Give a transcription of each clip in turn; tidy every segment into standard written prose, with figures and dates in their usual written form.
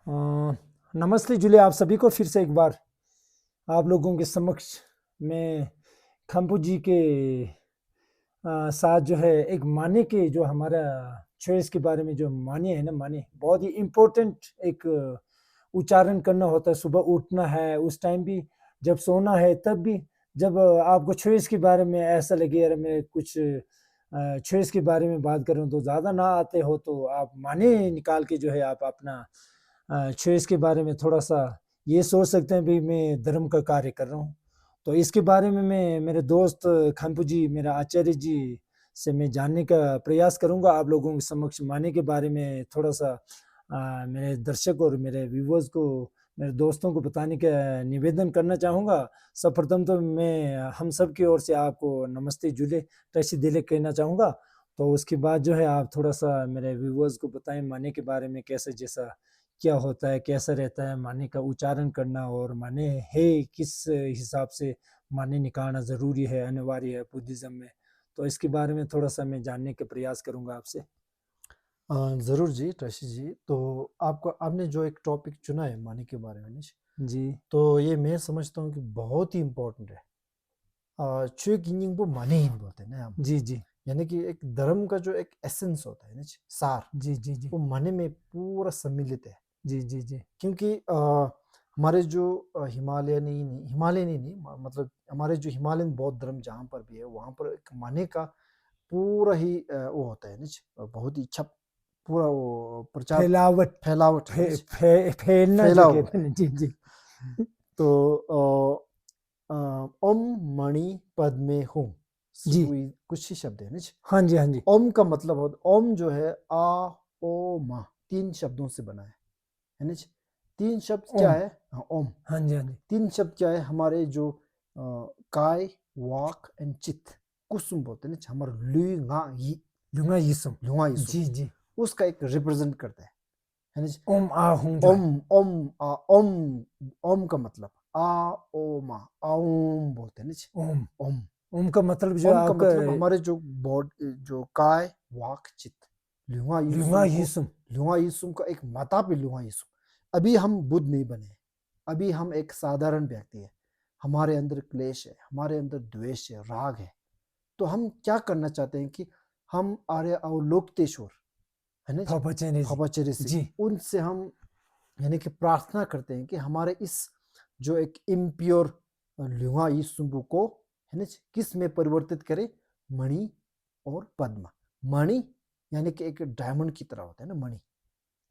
अ, नमस्ते जुले आप सभी को फिर से एक बार आप लोगों के समक्ष मैं खम्पू जी के साथ जो है एक माने के जो हमारा चॉइस के बारे में जो माने है ना, माने बहुत ही इम्पोर्टेंट एक उच्चारण करना होता है। सुबह उठना है उस टाइम भी, जब सोना है तब भी, जब आपको चॉइस के बारे में ऐसा लगे यार मैं कुछ चॉइस के बारे में बात करूं तो ज़्यादा ना आते हो तो आप माने निकाल के जो है आप अपना चॉइस के बारे में थोड़ा सा ये सोच सकते हैं भी मैं धर्म का कार्य कर रहा हूँ। तो इसके बारे में मैं मेरे दोस्त खम्पू जी, मेरा आचार्य जी से मैं जानने का प्रयास करूंगा। आप लोगों के समक्ष माने के बारे में थोड़ा सा मेरे दर्शक और मेरे व्यूवर्स को, मेरे दोस्तों को बताने का निवेदन करना चाहूँगा। सर्वप्रथम तो मैं हम सब की ओर से आपको नमस्ते जुले टैसी दिले कहना चाहूँगा। तो उसके बाद जो है आप थोड़ा सा मेरे व्यूवर्स को बताएं माने के बारे में, कैसे जैसा क्या होता है, कैसा रहता है माने का उच्चारण करना, और माने है किस हिसाब से माने निकालना ज़रूरी है, अनिवार्य है बुद्धिज़्म में। तो इसके बारे में थोड़ा सा मैं जानने का प्रयास करूंगा आपसे। ज़रूर जी, ट्रैशी जी। तो आपने जो एक टॉपिक चुना है मानी के बारे में निश, जी तो ये मैं समझता हूँ कि बहुत ही इम्पोर्टेंट है। चुए गिनिंग वो माने ही बोलते हैं ना हम, जी जी यानी कि एक धर्म का जो एक एसेंस होता है निश, सार, जी जी जी वो माने में पूरा सम्मिलित है। जी जी जी क्योंकि हमारे जो हिमालयनी नहीं मतलब हमारे जो हिमालयन बौद्ध धर्म जहाँ पर भी है वहाँ पर एक माने का पूरा ही वो होता है निश, बहुत ही इच्छा पूरा वो प्रचार फैलावट, फैलावट है निश, फैलना फैला जो हुआ कहते है। हैं। जी जी तो ओम मणि पद्मे हूँ, जी कुछ ही शब्द है निश। हाँ जी हाँ जी ओम का मतलब होता, ओम जो है आ ओ मा, तीन शब्दों से बना है निश। तीन शब्द क्या ओम। है? हाँ, ओम। हाँ जी हाँ जी तीन शब्द क्या है? हमारे जो काय वाक एंड चित, कुसुम बोलते हैं निश, हमारा लुंगा यीशु। लुंगा यीशु, जी जी उसका एक रिप्रेजेंट करता है निश। ओम आ हूँ जो ओम है। ओम ओम, ओम का मतलब आ ओ मा, ओम बोलते हैं निश। ओम, ओम, ओम का मतलब जो ओम का आपका मतलब हमारे जो जो काय वाक चित, लुंगा लुंगा यीशुम को, यीशु। लुंगा यीशुम का एक माता पे लुंगा यीशुम। अभी हम बुद्ध नहीं बने, अभी हम एक साधारण व्यक्ति है। हमारे अंदर क्लेश है, हमारे अंदर द्वेष है, राग है। तो हम क्या करना चाहते हैं कि हम आर्य अवलोकतेश्वर है ना, पापाचेने जी। फापाचेरी से जी उनसे हम यानी कि प्रार्थना करते हैं कि हमारे इस जो एक इम्प्योर लुंगा यीशु को है ना किस में परिवर्तित करे? मणि और पद्म। मणि यानी कि एक डायमंड की तरह होता है ना मणि।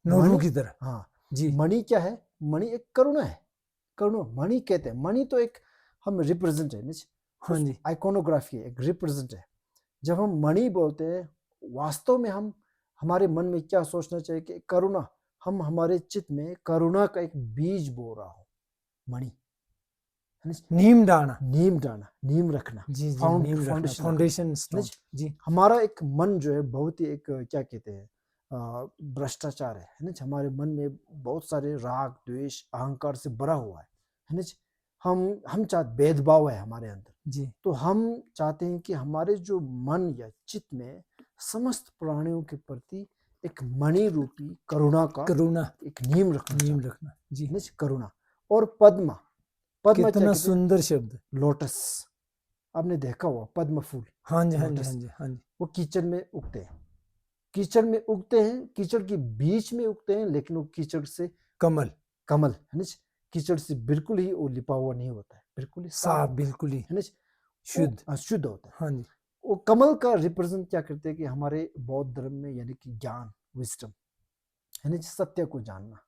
नोरू मणि, की तरह। हाँ, जी मणि क्या है? मणि एक करुणा है। करुणा मणि कहते हैं। मणि तो एक हम रिप्रेजेंट है निच, हाँ उस जी आइकोनोग्राफी है, एक रिप्रेजेंट है। जब हम मणि बोलते हैं, वास्तव में हम हमारे मन में क्या सोचना चाहिए कि करुणा, हम हमारे चित्त में करुणा का एक बीज बो रहा हो, मणि है ना? नीम डाना। नीम डाना, नीम रखना, जी जी नीम रखना, फाउंडेशन रखना फाउंडेशन है ना? स्टोन। जी हमारा एक मन जो है बहुत ही एक क्या कहते हैं भ्रष्टाचार है ना? हमारे मन में बहुत सारे राग द्वेष अहंकार से भरा हुआ है ना? हम चाहते, भेदभाव है हमारे अंदर। जी तो हम चाहते हैं कि हमारे जो मन या चित्त में समस्त प्राणियों के प्रति एक मणि रूपी करुणा का करुणा, एक नीम रखना नीम चाहते रखना। जी हैं, करुणा। और पद्मा, पद्मा क्या कितना कहते हैं? सुंदर शब्द। लोटस। आपने देखा हुआ पद्म फूल, हाँ जी हाँ जी हाँ लोटस, जी हाँ जी। वो कीचड़ में उगते हैं। कीचड़ में उगते हैं, कीचड़ के बीच में उगते हैं, लेकिन वो कीचड़ से कमल कमल है ना, कीचड़ से बिल्कुल ही वो लिपा हुआ नहीं होता है, बिल्कुल ही साफ साफ, होता बिल्कुल ही है ना, वो शुद्ध। शुद्ध होता है। हाँ जी वो कमल का रिप्रेजेंट क्या करते हैं कि हमारे बौद्ध धर्म में यानी कि ज्ञान, विजडम है ना, सत्य को जानना है ना,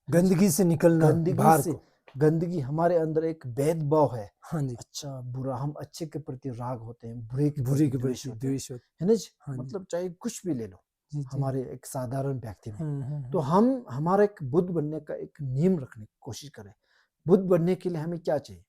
गंदगी से निकलना गंदगी बाहर से, को। गंदगी हमारे अंदर एक भेदभाव है, हाँ जी अच्छा बुरा, हम अच्छे के प्रति राग होते हैं, बुरे के बुरी प्रति के द्वेष प्रति होते हैं द्वेष होता। है ना जी? हाँ जी मतलब चाहे कुछ भी ले लो, जी जी। हमारे एक साधारण व्यक्ति में। तो हम्म। हम हमारा एक बुद्ध बनने का एक नियम रखने की कोशिश करें। बुद्ध बनने के लिए हमें क्या चाहिए?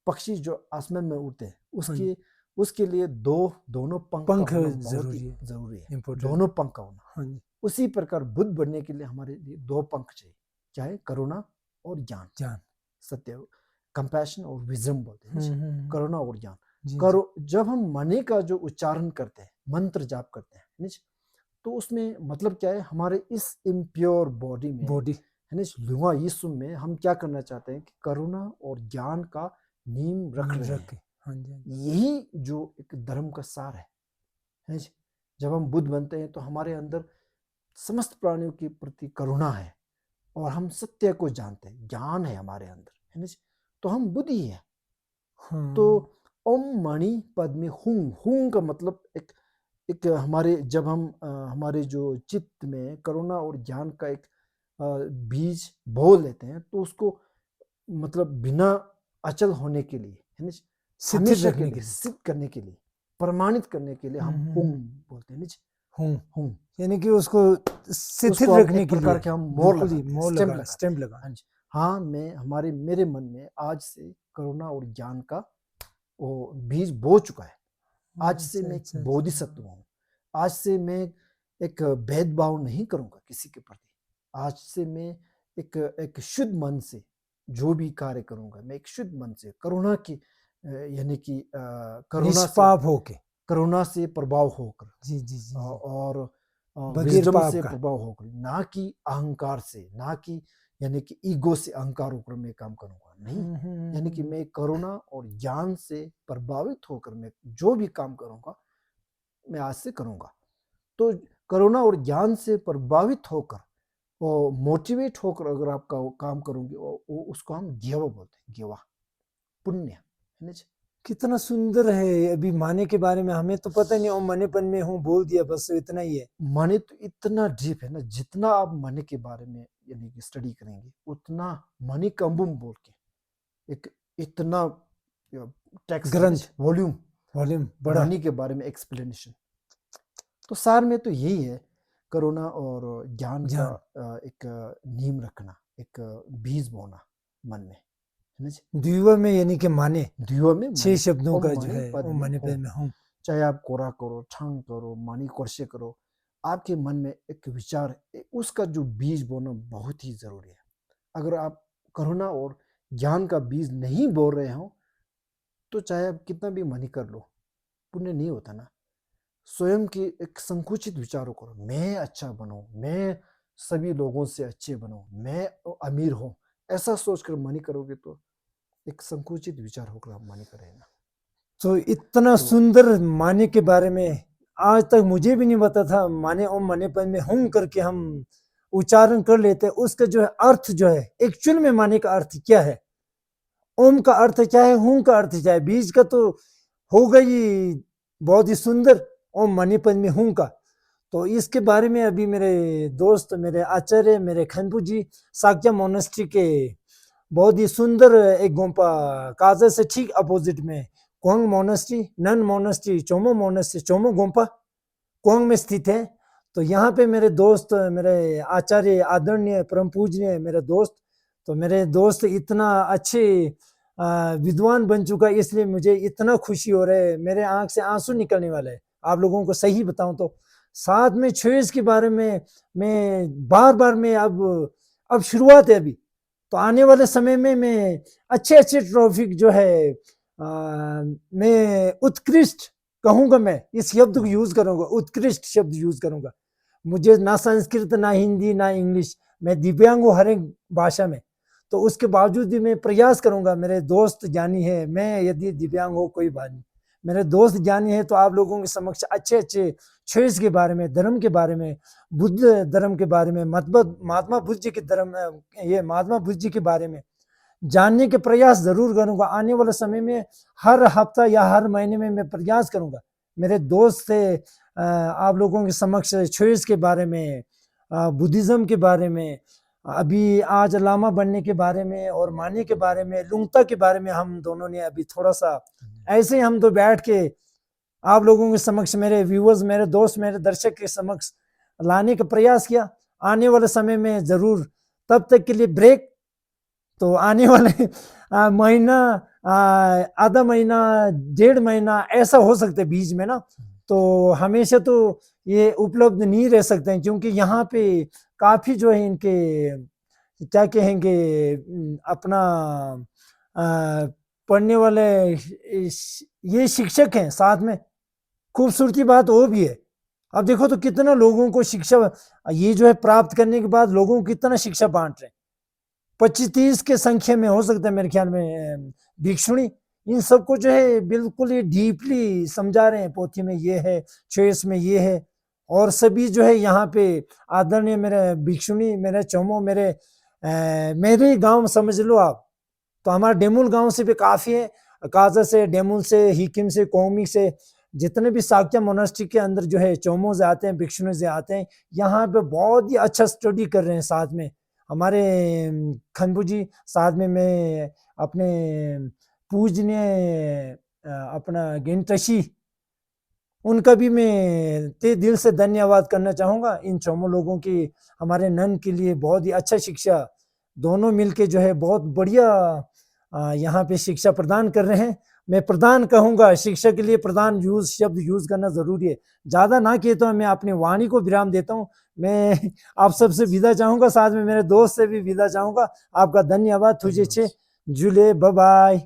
पक्षी जो आसमान में उड़ते हैं हाँ जी, उसके उसके लिए दोनों पंख का पंख होना बहुत ही जरूरी है, जरूरी है, इम्पोर्टेंट। दोनों पंख का होना। हाँ जी उसी प्रकार बुद्ध बनने के लिए हमारे लिए दो पंख चाहिए, चाहे करुणा और ज्ञान, जान। सत्य, कंपैशन और विजडम बोलते हैं ना, करुणा और ज्ञान। जी जी करो, जब हम मनी का जो उच्चारण करते हैं, मंत्र जाप करते हैं, तो उसमें मतलब क्या है? हमारे इस इम्प्योर बॉडी में बॉडी। है ना। लुआ यीशु में हम क्या करना चाहते हैं कि करुणा और ज्ञान का नींव रख रहे रख हैं। के, हाँ जी, हाँ जी। यही जो एक धर्म का सार है जी। जब हम बुद्ध बनते हैं तो हमारे अंदर समस्त प्राणियों के प्रति करुणा है और हम सत्य को जानते हैं, ज्ञान है हमारे अंदर, है ना जी। तो हम बुद्ध ही है। तो हाँ, ओम मणि पद्मे हुंग, हुंग का मतलब एक एक हमारे जब हम हमारे जो चित्त में करुणा और ज्ञान का एक बीज बो लेते हैं तो उसको मतलब बिना अचल होने के लिए, है ना जी, शिथिल हमेशा के रखने लिए के लिए। सिद्ध करने के लिए, प्रमाणित करने के लिए हुँ, हम हुँ, हुंग हुँ। बोलते हैं ना जी। हूँ, हुंग, यानी कि उसको शिथिल उसको हम रखने एक के प्रकार लिए, के हम मोहर बिल्कुल ही लगाते हैं, मोहर स्टैम्प लगाना, लगाते स्टैम्प हैं। लगाना। हाँ जी। हाँ, मैं हमारे मेरे मन में आज से करुणा और ज्ञान का वो बीज बो चुका है। आज से अच्छा, मैं एक अच्छा, बोधिसत्व अच्छा। हूँ। आज से मैं एक भेदभाव नहीं करूँगा किसी के प्रति। आज से मैं एक एक शुद्ध मन से जो भी कार्य करूँगा, मैं एक शुद्ध मन से करुणा की यानी कि निष्पाप होके। करुणा से प्रभाव होकर जी, जी, जी, जी। और बगैर विज़डम पाप से का। प्रभाव होकर, ना कि अहंकार से, ना कि यानी कि ईगो से अहंकार होकर मैं काम करूँगा, नहीं। हुँ, हुँ, हुँ, यानी कि हुँ। मैं करुणा और ज्ञान से प्रभावित होकर मैं जो भी काम करूँगा, मैं आज से करूँगा। तो करुणा और ज्ञान से प्रभावित होकर और मोटिवेट होकर अगर आपका वो काम करोगे वो उसको हम गेवा बोलते हैं, गेवा, पुण्य, है ना जी। कितना सुंदर है, अभी माने के बारे में हमें तो पता नहीं, ओम मनेपन में हूँ बोल दिया बस इतना ही है। मनी तो इतना डीप है ना, जितना आप मनी के बारे में यानी कि स्टडी करेंगे उतना मनी कम्बुम बोल के एक इतना टेक्स्ट है ना, ग्रंथ, वॉल्यूम वॉल्यूम बड़ा। मनी के बारे में एक्सप्लेनेशन। तो सार में तो यही है, करुणा और ज्ञान का ज्ञान, एक नींव रखना, एक बीज बोना मन में, है ना जी। द्विवा में यानी कि माने, द्विवा में 6 मणि, शब्दों ओम का जो मणि है पद ओम में हो। मनेपन में हूँ। चाहे आप कोरा करो, ठांग करो, मणि कोर्से करो, आपके मन में एक विचार उसका जो बीज बोना बहुत ही जरूरी है। अगर आप करुणा और ज्ञान का बीज नहीं बो रहे हो तो चाहे आप कितना भी मनी कर लो, पुण्य नहीं होता ना। स्वयं के एक संकुचित विचारों करो, मैं अच्छा बनूं, मैं सभी लोगों से अच्छे बनूं, मैं अमीर हूं, ऐसा सोचकर मनी करोगे तो एक संकुचित विचार होकर आप मनी करेगा। तो इतना तो सुंदर माने के बारे में आज तक मुझे भी नहीं पता था। माने ओम मनेपन में हूँ करके हम उच्चारण कर लेते हैं, उसका जो है अर्थ जो है एक्चुअल में माने का अर्थ क्या है, ओम का अर्थ क्या है, हूं का अर्थ क्या है, बीज का तो हो गई बहुत ही सुंदर, ओम मणिपद में हूं का। तो इसके बारे में अभी मेरे दोस्त, मेरे आचार्य, मेरे खनपू जी साक्या मोनेस्ट्री के बहुत ही सुंदर एक गोम्पा काजा से ठीक अपोजिट में Kong monastery, nun monastery, Chomo monastery, Chomo Gompa Kong में स्थित है। तो यहाँ पे मेरे दोस्त, मेरे आचार्य आदरणीय परम पूजनीय मेरे दोस्त, तो मेरे दोस्त इतना अच्छे विद्वान बन चुका है, इसलिए मुझे इतना खुशी हो रहा है, मेरे आंख से आंसू निकलने वाले हैं। आप लोगों को सही बताऊं तो साथ में चॉइस के बारे में मैं बार बार में अब शुरुआत है अभी, तो आने वाले समय में मैं अच्छे अच्छे ट्रॉफिक जो है मैं उत्कृष्ट कहूंगा, मैं इस शब्द को यूज करूंगा, उत्कृष्ट शब्द यूज करूंगा। मुझे ना संस्कृत, ना हिंदी, ना इंग्लिश, मैं दिव्यांग हूँ हर एक भाषा में, तो उसके बावजूद भी मैं प्रयास करूंगा। मेरे दोस्त ज्ञानी है, मैं यदि दिव्यांग हो कोई बात नहीं, मेरे दोस्त ज्ञानी है, तो आप लोगों के समक्ष अच्छे अच्छे चॉइस के बारे में, धर्म के बारे में, बुद्ध धर्म के बारे में, महात्मा बुद्ध जी के धर्म, ये महात्मा बुद्ध जी के बारे में जानने के प्रयास जरूर करूंगा। आने वाले समय में हर हफ्ता या हर महीने में मैं प्रयास करूंगा मेरे दोस्त से आप लोगों के समक्ष चॉइस के बारे में, बुद्धिज्म के बारे में, अभी आज लामा बनने के बारे में और माने के बारे में, लुंगता के बारे में हम दोनों ने अभी थोड़ा सा ऐसे ही हम तो बैठ के आप लोगों के समक्ष, मेरे व्यूअर्स, मेरे दोस्त, मेरे दर्शक के समक्ष लाने का प्रयास किया। आने वाले समय में जरूर, तब तक के लिए ब्रेक। तो आने वाले महीना, आधा महीना, 1.5 महीना ऐसा हो सकता है बीच में ना, तो हमेशा तो ये उपलब्ध नहीं रह सकते हैं, क्योंकि यहाँ पे काफी जो है इनके क्या कहेंगे अपना पढ़ने वाले ये शिक्षक हैं साथ में। खूबसूरती बात वो भी है, अब देखो तो कितना लोगों को शिक्षा ये जो है प्राप्त करने के बाद लोगों को कितना शिक्षा बांट रहे हैं। 25-30 के संख्या में हो सकता है मेरे ख्याल में भिक्षुणी, इन सबको जो है बिल्कुल ही डीपली समझा रहे हैं, पोथी में ये है, चॉइस में ये है। और सभी जो है यहाँ पे आदरणीय मेरे भिक्षुणी, मेरे चोमो, मेरे गांव समझ लो आप, तो हमारा डेमुल गांव से भी काफ़ी है, काजा से, डेमुल से, हिकिम से, कोमी से, जितने भी साक्या मोनास्ट्री के अंदर जो है चोमोज आते हैं, भिक्षुणी आते हैं, यहाँ पे बहुत ही अच्छा स्टडी कर रहे हैं साथ में हमारे खनबू जी, साथ में मैं अपने पूजनीय अपना गेंटशी, उनका भी मैं ते दिल से धन्यवाद करना चाहूँगा। इन चोमो लोगों की हमारे नन के लिए बहुत ही अच्छा शिक्षा, दोनों मिलके जो है बहुत बढ़िया यहाँ पे शिक्षा प्रदान कर रहे हैं। मैं प्रदान कहूँगा, शिक्षा के लिए प्रदान शब्द यूज करना जरूरी है। ज़्यादा ना किए तो मैं अपनी वाणी को विराम देता हूँ। मैं आप सबसे विदा चाहूँगा, साथ में मेरे दोस्त से भी विदा चाहूँगा। आपका धन्यवाद। तुझे धन्यवाद। जुले, बाय बाय।